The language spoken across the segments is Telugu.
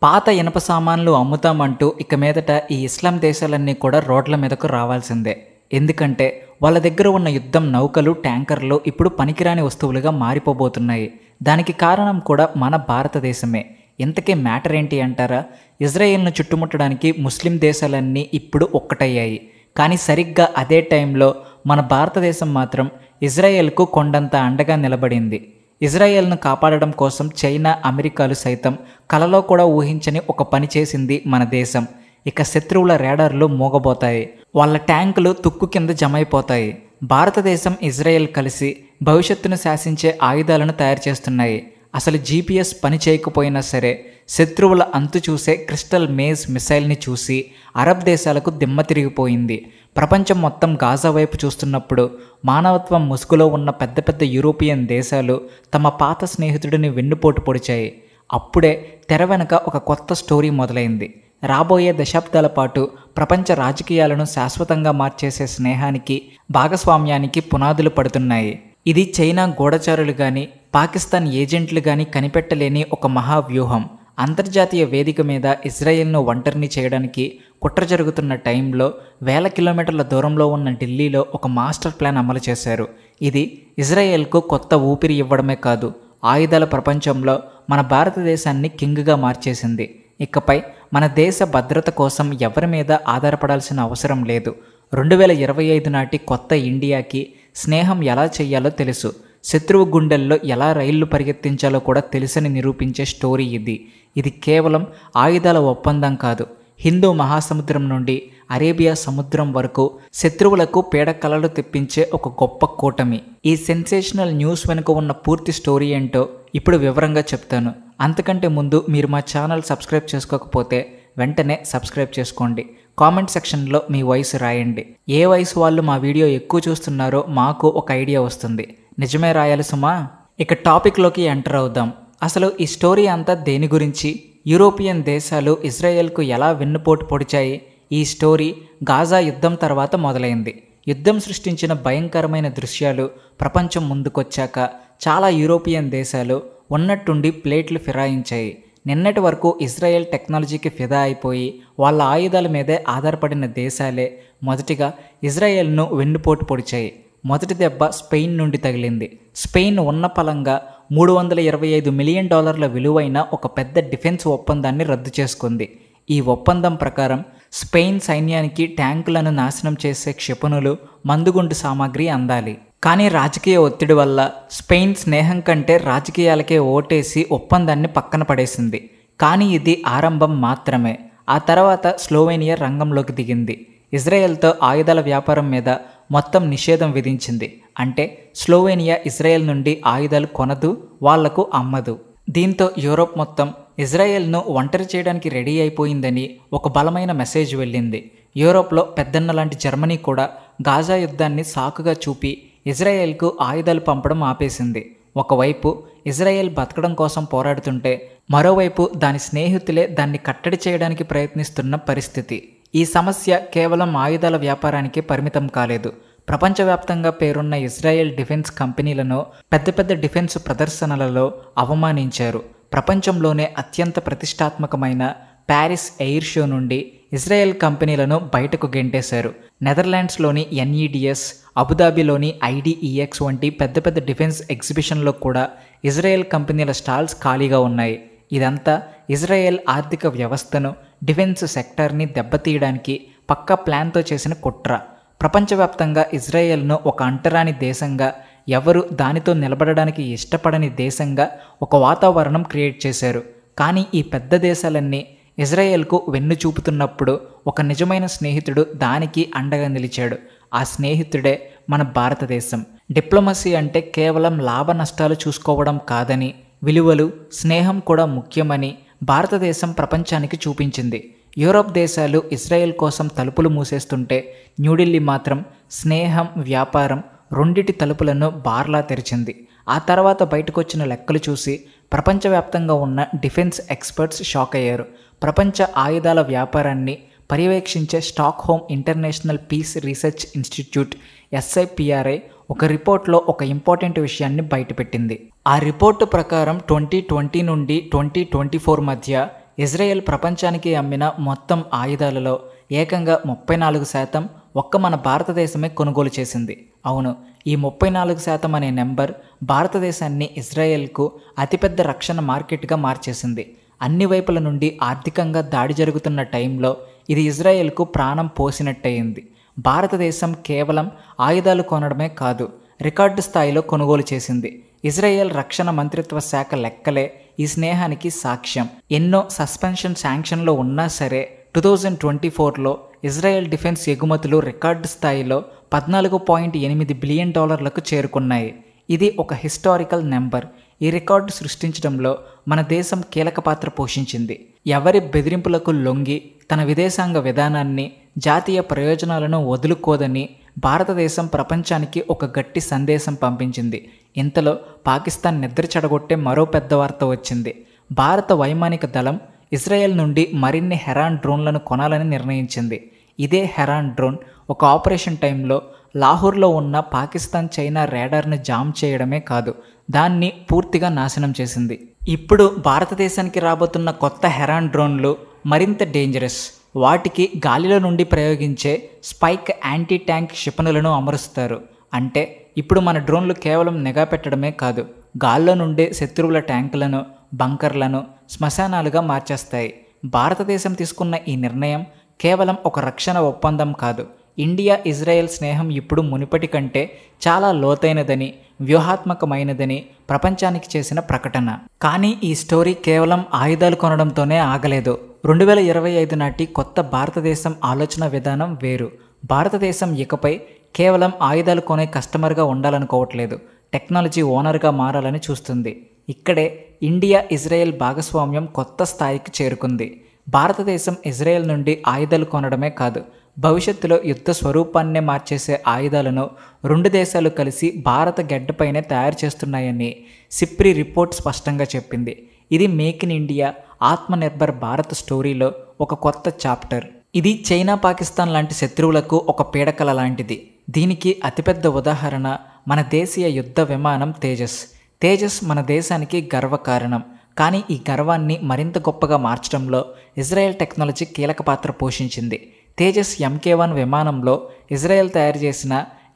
పాత ఇనప సామాన్లు అమ్ముతామంటూ ఇక మీదట ఈ ఇస్లాం దేశాలన్నీ కూడా రోడ్ల మీదకు రావాల్సిందే. ఎందుకంటే వాళ్ళ దగ్గర ఉన్న యుద్ధం నౌకలు, ట్యాంకర్లు ఇప్పుడు పనికిరాని వస్తువులుగా మారిపోబోతున్నాయి. దానికి కారణం కూడా మన భారతదేశమే. ఇంతకీ మ్యాటర్ ఏంటి అంటారా? ఇజ్రాయెల్ను చుట్టుముట్టడానికి ముస్లిం దేశాలన్నీ ఇప్పుడు ఒక్కటయ్యాయి. కానీ సరిగ్గా అదే టైంలో మన భారతదేశం మాత్రం ఇజ్రాయెల్కు కొండంత అండగా నిలబడింది. ఇజ్రాయెల్ను కాపాడడం కోసం చైనా, అమెరికాలు సైతం కలలో కూడా ఊహించని ఒక పని చేసింది మన దేశం. ఇక శత్రువుల రేడార్లు మోగబోతాయి, వాళ్ళ ట్యాంకులు తుక్కు కింద జమైపోతాయి. భారతదేశం, ఇజ్రాయెల్ కలిసి భవిష్యత్తును శాసించే ఆయుధాలను తయారు చేస్తున్నాయి. అసలు జీపీఎస్ పని చేయకపోయినా సరే శత్రువుల అంతు చూసే క్రిస్టల్ మేజ్ మిసైల్ని చూసి అరబ్ దేశాలకు దిమ్మ తిరిగిపోయింది. ప్రపంచం మొత్తం గాజా వైపు చూస్తున్నప్పుడు మానవత్వం ముసుగులో ఉన్న పెద్ద పెద్ద యూరోపియన్ దేశాలు తమ పాత స్నేహితుడిని వెన్నుపోటు పొడిచాయి. అప్పుడే తెర వెనుక ఒక కొత్త స్టోరీ మొదలైంది. రాబోయే దశాబ్దాల పాటు ప్రపంచ రాజకీయాలను శాశ్వతంగా మార్చేసే స్నేహానికి, భాగస్వామ్యానికి పునాదులు పడుతున్నాయి. ఇది చైనా గూఢచారులు కానీ, పాకిస్తాన్ ఏజెంట్లు కానీ కనిపెట్టలేని ఒక మహావ్యూహం. అంతర్జాతీయ వేదిక మీద ఇజ్రాయెల్ను ఒంటరిని చేయడానికి కుట్ర జరుగుతున్న టైంలో వేల కిలోమీటర్ల దూరంలో ఉన్న ఢిల్లీలో ఒక మాస్టర్ ప్లాన్ అమలు చేశారు. ఇది ఇజ్రాయెల్కు కొత్త ఊపిరి ఇవ్వడమే కాదు, ఆయుధాల ప్రపంచంలో మన భారతదేశాన్ని కింగ్గా మార్చేసింది. ఇకపై మన దేశ భద్రత కోసం ఎవరి మీద ఆధారపడాల్సిన అవసరం లేదు. 2025 నాటి కొత్త ఇండియాకి స్నేహం ఎలా చెయ్యాలో తెలుసు, శత్రువు గుండెల్లో ఎలా రైళ్లు పరిగెత్తించాలో కూడా తెలుసని నిరూపించే స్టోరీ ఇది. ఇది కేవలం ఆయుధాల ఒప్పందం కాదు, హిందూ మహాసముద్రం నుండి అరేబియా సముద్రం వరకు శత్రువులకు పీడకలలు తెప్పించే ఒక గొప్ప కూటమి. ఈ సెన్సేషనల్ న్యూస్ వెనుక ఉన్న పూర్తి స్టోరీ ఏంటో ఇప్పుడు వివరంగా చెప్తాను. అంతకంటే ముందు మీరు మా ఛానల్ సబ్స్క్రైబ్ చేసుకోకపోతే వెంటనే సబ్స్క్రైబ్ చేసుకోండి. కామెంట్ సెక్షన్లో మీ వయసు రాయండి. ఏ వయసు వాళ్ళు మా వీడియో ఎక్కువ చూస్తున్నారో మాకు ఒక ఐడియా వస్తుంది. నిజమే రాయాలి సుమా. ఇక టాపిక్లోకి ఎంటర్ అవుదాం. అసలు ఈ స్టోరీ అంతా దేని గురించి? యూరోపియన్ దేశాలు ఇజ్రాయెల్కు ఎలా వెన్నుపోటు పొడిచాయి? ఈ స్టోరీ గాజా యుద్ధం తర్వాత మొదలైంది. యుద్ధం సృష్టించిన భయంకరమైన దృశ్యాలు ప్రపంచం ముందుకొచ్చాక చాలా యూరోపియన్ దేశాలు ఉన్నట్టుండి ప్లేట్లు ఫిరాయించాయి. నిన్నటి వరకు ఇజ్రాయెల్ టెక్నాలజీకి ఫిదా అయిపోయి వాళ్ళ ఆయుధాల మీదే ఆధారపడిన దేశాలే మొదటిగా ఇజ్రాయెల్ను వెన్నుపోటు పొడిచాయి. మొదటి దెబ్బ స్పెయిన్ నుండి తగిలింది. స్పెయిన్ ఉన్న పలంగా $325 మిలియన్ విలువైన ఒక పెద్ద డిఫెన్స్ ఒప్పందాన్ని రద్దు చేసుకుంది. ఈ ఒప్పందం ప్రకారం స్పెయిన్ సైన్యానికి ట్యాంకులను నాశనం చేసే క్షిపణులు, మందుగుండు సామాగ్రి అందాలి. కానీ రాజకీయ ఒత్తిడి వల్ల స్పెయిన్ స్నేహం కంటే రాజకీయాలకే ఓటేసి ఒప్పందాన్ని పక్కన పడేసింది. కానీ ఇది ఆరంభం మాత్రమే. ఆ తర్వాత స్లోవేనియా రంగంలోకి దిగింది. ఇజ్రాయెల్తో ఆయుధాల వ్యాపారం మీద మొత్తం నిషేధం విధించింది. అంటే స్లోవేనియా ఇజ్రాయెల్ నుండి ఆయుధాలు కొనదు, వాళ్లకు అమ్మదు. దీంతో యూరోప్ మొత్తం ఇజ్రాయెల్ను ఒంటరి చేయడానికి రెడీ అయిపోయిందని ఒక బలమైన మెసేజ్ వెళ్ళింది. యూరోప్లో పెద్దన్న లాంటి జర్మనీ కూడా గాజా యుద్ధాన్ని సాకుగా చూపి ఇజ్రాయెల్కు ఆయుధాలు పంపడం ఆపేసింది. ఒకవైపు ఇజ్రాయెల్ బతకడం కోసం పోరాడుతుంటే మరోవైపు దాని స్నేహితులే దాన్ని కట్టడి చేయడానికి ప్రయత్నిస్తున్న పరిస్థితి. ఈ సమస్య కేవలం ఆయుధాల వ్యాపారానికి పరిమితం కాలేదు. ప్రపంచవ్యాప్తంగా పేరున్న ఇజ్రాయెల్ డిఫెన్స్ కంపెనీలను పెద్ద పెద్ద డిఫెన్స్ ప్రదర్శనలలో అవమానించారు. ప్రపంచంలోనే అత్యంత ప్రతిష్టాత్మకమైన ప్యారిస్ ఎయిర్ షో నుండి ఇజ్రాయెల్ కంపెనీలను బయటకు గెంటేశారు. నెదర్లాండ్స్లోని NEDS, అబుదాబిలోని IDEX వంటి పెద్ద పెద్ద డిఫెన్స్ ఎగ్జిబిషన్లో కూడా ఇజ్రాయెల్ కంపెనీల స్టాల్స్ ఖాళీగా ఉన్నాయి. ఇదంతా ఇజ్రాయెల్ ఆర్థిక వ్యవస్థను, డిఫెన్స్ సెక్టార్ని దెబ్బతీయడానికి పక్కా ప్లాన్తో చేసిన కుట్ర. ప్రపంచవ్యాప్తంగా ఇజ్రాయెల్ను ఒక అంటరాని దేశంగా, ఎవరు దానితో నిలబడడానికి ఇష్టపడని దేశంగా ఒక వాతావరణం క్రియేట్ చేశారు. కానీ ఈ పెద్ద దేశాలన్నీ ఇజ్రాయెల్కు వెన్ను చూపుతున్నప్పుడు ఒక నిజమైన స్నేహితుడు దానికి అండగా నిలిచాడు. ఆ స్నేహితుడే మన భారతదేశం. డిప్లొమసీ అంటే కేవలం లాభ నష్టాలు చూసుకోవడం కాదని, విలువలు, స్నేహం కూడా ముఖ్యమని భారతదేశం ప్రపంచానికి చూపించింది. యూరోప్ దేశాలు ఇజ్రాయెల్ కోసం తలుపులు మూసేస్తుంటే న్యూఢిల్లీ మాత్రం స్నేహం, వ్యాపారం రెండిటి తలుపులను బార్లా తెరిచింది. ఆ తర్వాత బయటకొచ్చిన లెక్కలు చూసి ప్రపంచవ్యాప్తంగా ఉన్న డిఫెన్స్ ఎక్స్పర్ట్స్ షాక్ అయ్యారు. ప్రపంచ ఆయుధాల వ్యాపారాన్ని పర్యవేక్షించే Stockholm international peace research institute SIPRI ఒక రిపోర్ట్లో ఒక ఇంపార్టెంట్ విషయాన్ని బయటపెట్టింది. ఆ రిపోర్టు ప్రకారం 2020 నుండి 2024 మధ్య ఇజ్రాయెల్ ప్రపంచానికి అమ్మిన మొత్తం ఆయుధాలలో ఏకంగా 34% ఒక్క మన భారతదేశమే కొనుగోలు చేసింది. అవును, ఈ 34% అనే నెంబర్ భారతదేశాన్ని ఇజ్రాయెల్కు అతిపెద్ద రక్షణ మార్కెట్గా మార్చేసింది. అన్ని వైపుల నుండి ఆర్థికంగా దాడి జరుగుతున్న టైంలో ఇది ఇజ్రాయెల్కు ప్రాణం పోసినట్టయింది. భారతదేశం కేవలం ఆయుధాలు కొనడమే కాదు, రికార్డు స్థాయిలో కొనుగోలు చేసింది. ఇజ్రాయెల్ రక్షణ మంత్రిత్వ శాఖ లెక్కలే ఈ స్నేహానికి సాక్ష్యం. ఎన్నో సస్పెన్షన్ శాంక్షన్లో ఉన్నా సరే 2024లో ఇజ్రాయెల్ డిఫెన్స్ ఎగుమతులు రికార్డు స్థాయిలో $14.8 బిలియన్ చేరుకున్నాయి. ఇది ఒక హిస్టారికల్ నెంబర్. ఈ రికార్డు సృష్టించడంలో మన దేశం కీలక పాత్ర పోషించింది. ఎవరి బెదిరింపులకు లొంగి తన విదేశాంగ విధానాన్ని, జాతీయ ప్రయోజనాలను వదులుకోదని భారతదేశం ప్రపంచానికి ఒక గట్టి సందేశం పంపించింది. ఇంతలో పాకిస్తాన్ నిద్ర చెడగొట్టే మరో పెద్ద వార్త వచ్చింది. భారత వైమానిక దళం ఇజ్రాయెల్ నుండి మరిన్ని హెరాన్ డ్రోన్లను కొనాలని నిర్ణయించింది. ఇదే హెరాన్ డ్రోన్ ఒక ఆపరేషన్ టైంలో లాహోర్లో ఉన్న పాకిస్తాన్ చైనా రేడార్ను జామ్ చేయడమే కాదు, దాన్ని పూర్తిగా నాశనం చేసింది. ఇప్పుడు భారతదేశానికి రాబోతున్న కొత్త హెరాన్ డ్రోన్లు మరింత డేంజరస్. వాటికి గాలిలో నుండి ప్రయోగించే స్పైక్ యాంటీ ట్యాంక్ క్షిపణులను అమరుస్తారు. అంటే ఇప్పుడు మన డ్రోన్లు కేవలం నిఘా పెట్టడమే కాదు, గాల్లో నుండే శత్రువుల ట్యాంకులను, బంకర్లను శ్మశానాలుగా మార్చేస్తాయి. భారతదేశం తీసుకున్న ఈ నిర్ణయం కేవలం ఒక రక్షణ ఒప్పందం కాదు. ఇండియా ఇజ్రాయెల్ స్నేహం ఇప్పుడు మునుపటి కంటే చాలా లోతైనదని, వ్యూహాత్మకమైనదని ప్రపంచానికి చేసిన ప్రకటన. కానీ ఈ స్టోరీ కేవలం ఆయుధాలు కొనడంతోనే ఆగలేదు. 2025 నాటి కొత్త భారతదేశం ఆలోచన విధానం వేరు. భారతదేశం ఇకపై కేవలం ఆయుధాలు కొనే కస్టమర్గా ఉండాలనుకోవట్లేదు, టెక్నాలజీ ఓనర్గా మారాలని చూస్తుంది. ఇక్కడే ఇండియా ఇజ్రాయెల్ భాగస్వామ్యం కొత్త స్థాయికి చేరుకుంది. భారతదేశం ఇజ్రాయెల్ నుండి ఆయుధాలు కొనడమే కాదు, భవిష్యత్తులో యుద్ధ స్వరూపాన్నే మార్చేసే ఆయుధాలను రెండు దేశాలు కలిసి భారత గడ్డపైనే తయారు చేస్తున్నాయని సిప్రి రిపోర్ట్ స్పష్టంగా చెప్పింది. ఇది make in India, Atmanirbhar Bharat స్టోరీలో ఒక కొత్త చాప్టర్. ఇది చైనా, పాకిస్తాన్ లాంటి శత్రువులకు ఒక పీడకల లాంటిది. దీనికి అతిపెద్ద ఉదాహరణ మన దేశీయ యుద్ధ విమానం తేజస్. తేజస్ మన దేశానికి గర్వకారణం. కానీ ఈ గర్వాన్ని మరింత గొప్పగా మార్చడంలో ఇజ్రాయెల్ టెక్నాలజీ కీలక పాత్ర పోషించింది. తేజస్ MK1 విమానంలో ఇజ్రాయెల్ తయారు చేసిన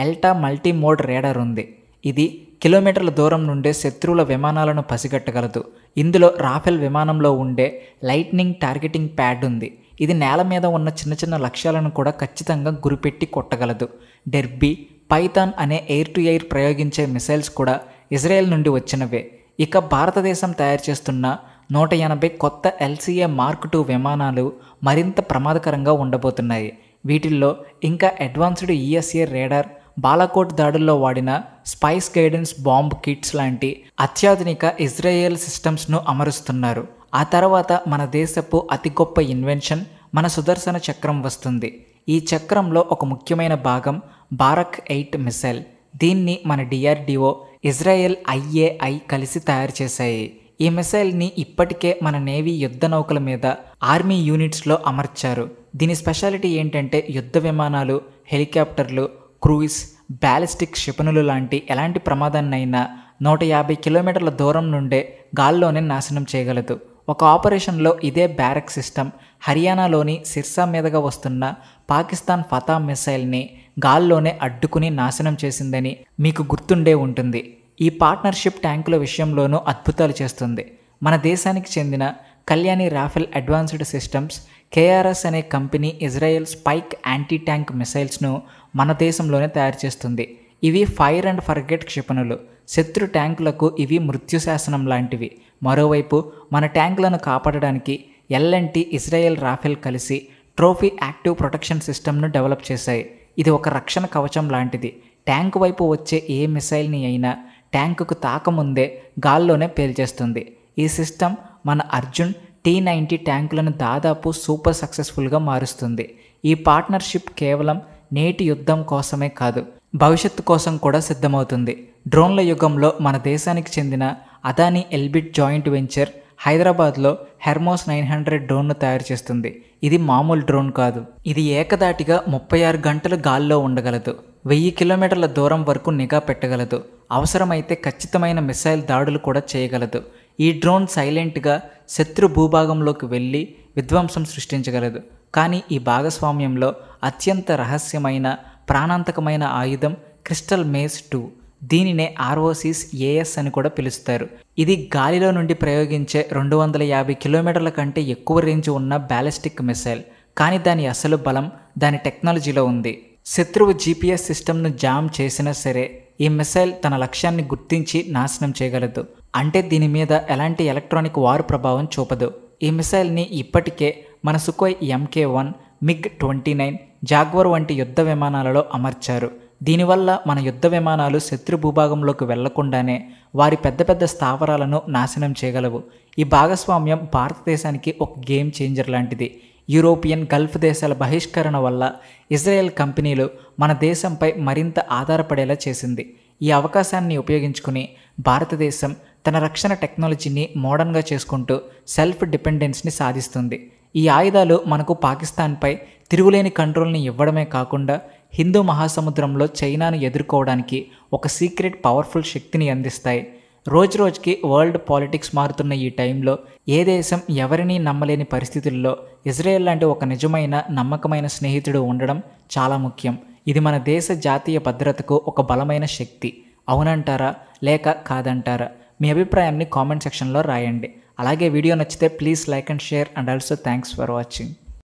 ఎల్టా మల్టీమోడ్ రేడార్ ఉంది. ఇది కిలోమీటర్ల దూరం నుండే శత్రువుల విమానాలను పసిగట్టగలదు. ఇందులో రాఫెల్ విమానంలో ఉండే లైట్నింగ్ టార్గెటింగ్ ప్యాడ్ ఉంది. ఇది నేల మీద ఉన్న చిన్న చిన్న లక్ష్యాలను కూడా ఖచ్చితంగా గురిపెట్టి కొట్టగలదు. డెర్బీ, పైథాన్ అనే ఎయిర్ టు ఎయిర్ ప్రయోగించే మిసైల్స్ కూడా ఇజ్రాయెల్ నుండి వచ్చినవే. ఇక భారతదేశం తయారు చేస్తున్న 180 కొత్త LCA Mark II విమానాలు మరింత ప్రమాదకరంగా ఉండబోతున్నాయి. వీటిల్లో ఇంకా అడ్వాన్స్డ్ ESA రేడార్, బాలాకోట్ దాడుల్లో వాడిన స్పైస్ గైడెన్స్ బాంబ్ కిట్స్ లాంటి అత్యాధునిక ఇజ్రాయెల్ సిస్టమ్స్ను అమరుస్తున్నారు. ఆ తర్వాత మన దేశపు అతి గొప్ప ఇన్వెన్షన్, మన సుదర్శన చక్రం వస్తుంది. ఈ చక్రంలో ఒక ముఖ్యమైన భాగం బారక్ 8 మిసైల్. దీన్ని మన DRDO, ఇజ్రాయెల్ IAI కలిసి తయారు చేశాయి. ఈ మిసైల్ని ఇప్పటికే మన నేవీ యుద్ధ నౌకల మీద, ఆర్మీ యూనిట్స్లో అమర్చారు. దీని స్పెషాలిటీ ఏంటంటే యుద్ధ విమానాలు, హెలికాప్టర్లు, క్రూయిజ్, బ్యాలిస్టిక్ క్షిపణులు లాంటి ఎలాంటి ప్రమాదాన్నైనా 150 కిలోమీటర్ల దూరం నుండే గాల్లోనే నాశనం చేయగలదు. ఒక ఆపరేషన్లో ఇదే బ్యారక్ సిస్టమ్ హర్యానాలోని సిర్సా మీదుగా వస్తున్న పాకిస్తాన్ ఫతా మిసైల్ని గాల్లోనే అడ్డుకుని నాశనం చేసిందని మీకు గుర్తుండే ఉంటుంది. ఈ పార్ట్నర్షిప్ ట్యాంకుల విషయంలోనూ అద్భుతాలు చేస్తుంది. మన దేశానికి చెందిన Kalyani Rafael advanced systems KRS అనే company Israel Spike anti tank మిసైల్స్ను మన దేశంలోనే తయారు చేస్తుంది. ఇవి ఫైర్ అండ్ ఫర్గెట్ క్షిపణులు. శత్రు ట్యాంకులకు ఇవి మృత్యుశాసనం లాంటివి. మరోవైపు మన ట్యాంకులను కాపాడడానికి L&T, ఇజ్రాయెల్ రాఫెల్ కలిసి ట్రోఫీ యాక్టివ్ ప్రొటెక్షన్ సిస్టమ్ను డెవలప్ చేశాయి. ఇది ఒక రక్షణ కవచం లాంటిది. ట్యాంకు వైపు వచ్చే ఏ మిసైల్ని అయినా ట్యాంకుకు తాకముందే గాల్లోనే పేల్చేస్తుంది. ఈ సిస్టమ్ మన అర్జున్ T-90 ట్యాంకులను దాదాపు సూపర్ సక్సెస్ఫుల్గా మారుస్తుంది. ఈ పార్ట్నర్షిప్ కేవలం నేటి యుద్ధం కోసమే కాదు, భవిష్యత్తు కోసం కూడా సిద్ధమవుతుంది. డ్రోన్ల యుగంలో మన దేశానికి చెందిన అదానీ ఎల్బిట్ జాయింట్ వెంచర్ హైదరాబాద్లో హెర్మోస్ 900 డ్రోన్ను తయారు చేస్తుంది. ఇది మామూలు డ్రోన్ కాదు. ఇది ఏకదాటిగా 36 గంటలు గాల్లో ఉండగలదు. 1000 కిలోమీటర్ల దూరం వరకు నిఘా పెట్టగలదు. అవసరమైతే ఖచ్చితమైన మిసైల్ దాడులు కూడా చేయగలదు. ఈ డ్రోన్ సైలెంట్గా శత్రు భూభాగంలోకి వెళ్ళి విధ్వంసం సృష్టించగలదు. కానీ ఈ భాగస్వామ్యంలో అత్యంత రహస్యమైన ప్రాణాంతకమైన ఆయుధం క్రిస్టల్ మేజ్ 2. దీనినే ఆర్ఓసిస్ ఏఎస్ అని కూడా పిలుస్తారు. ఇది గాలిలో నుండి ప్రయోగించే 250 కిలోమీటర్ల కంటే ఎక్కువ రేంజ్ ఉన్న బ్యాలిస్టిక్ మిసైల్. కానీ దాని అసలు బలం దాని టెక్నాలజీలో ఉంది. శత్రువు జీపీఎస్ సిస్టమ్ను జామ్ చేసినా సరే ఈ మిసైల్ తన లక్ష్యాన్ని గుర్తించి నాశనం చేయగలదు. అంటే దీని మీద ఎలాంటి ఎలక్ట్రానిక్ వార్ ప్రభావం చూపదు. ఈ మిసైల్ని ఇప్పటికే మన సుకోయ్ MK1, MiG-29, జాగ్వర్ వంటి యుద్ధ విమానాలలో అమర్చారు. దీనివల్ల మన యుద్ధ విమానాలు శత్రు భూభాగంలోకి వెళ్లకుండానే వారి పెద్ద పెద్ద స్థావరాలను నాశనం చేయగలవు. ఈ భాగస్వామ్యం భారతదేశానికి ఒక గేమ్ చేంజర్ లాంటిది. యూరోపియన్, గల్ఫ్ దేశాల బహిష్కరణ వల్ల ఇజ్రాయెల్ కంపెనీలు మన దేశంపై మరింత ఆధారపడేలా చేసింది. ఈ అవకాశాన్ని ఉపయోగించుకుని భారతదేశం తన రక్షణ టెక్నాలజీని మోడర్న్గా చేసుకుంటూ సెల్ఫ్ డిపెండెన్స్ని సాధిస్తుంది. ఈ ఆయుధాలు మనకు పాకిస్తాన్పై తిరుగులేని కంట్రోల్ని ఇవ్వడమే కాకుండా హిందూ మహాసముద్రంలో చైనాను ఎదుర్కోవడానికి ఒక సీక్రెట్ పవర్ఫుల్ శక్తిని అందిస్తాయి. రోజురోజుకి వరల్డ్ పాలిటిక్స్ మారుతున్న ఈ టైంలో ఏ దేశం ఎవరినీ నమ్మలేని పరిస్థితుల్లో ఇజ్రాయెల్ లాంటి ఒక నిజమైన నమ్మకమైన స్నేహితుడు ఉండడం చాలా ముఖ్యం. ఇది మన దేశ జాతీయ భద్రతకు ఒక బలమైన శక్తి. అవునంటారా లేక కాదంటారా? మీ అభిప్రాయాన్ని కామెంట్ సెక్షన్లో రాయండి. అలాగే వీడియో నచ్చితే please like and share and also thanks for watching.